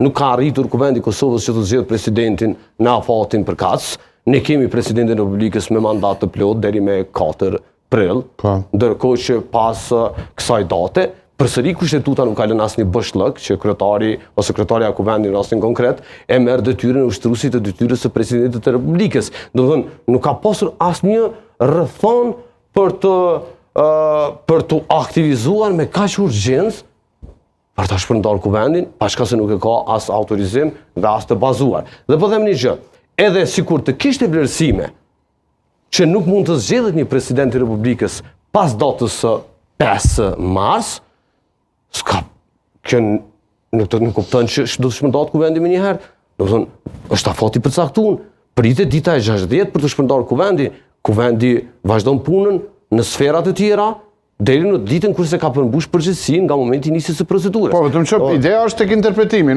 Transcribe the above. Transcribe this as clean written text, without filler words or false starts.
nuk ka arritur Kuvendi i Kosovës që të zgjedhë presidentin në afatin përkatës. Ne kemi presidentin e Republikës me mandat të plot deri me 4 prill, ndërkohë që pas kësaj date, përsëri kushtetuta nuk ka lënë asnjë bëshllëk që kryetari ose kryetaria e Kuvendit në rastin konkret e merr detyrën e ushtruesit të detyrës së presidentit të Republikës. Domethënë, nuk ka pasur asnjë rrethon për të aktivizuar me kaq urgjencë për ta shpërndar Kuvendin, paçka se nuk e ka as autorizim dhe as të bazuar. Dhe po them një gjë, edhe sikur të kishte vlerësime që nuk mund të zgjedhet një president i Republikës pas datës së 5 mars, nuk kupton që do të shpërndahet Kuvendi më njëherë. Domethënë, është afati përcaktuar. Pritet dita e 60 për të shpërndarë Kuvendi. Kuvendi vazhdon punën në sferat e tjera, deri në ditën kur se ka përmbush përgjegjësinë nga momenti i nisjes së procedurës. Po, vetëm që ideja është tek interpretimi.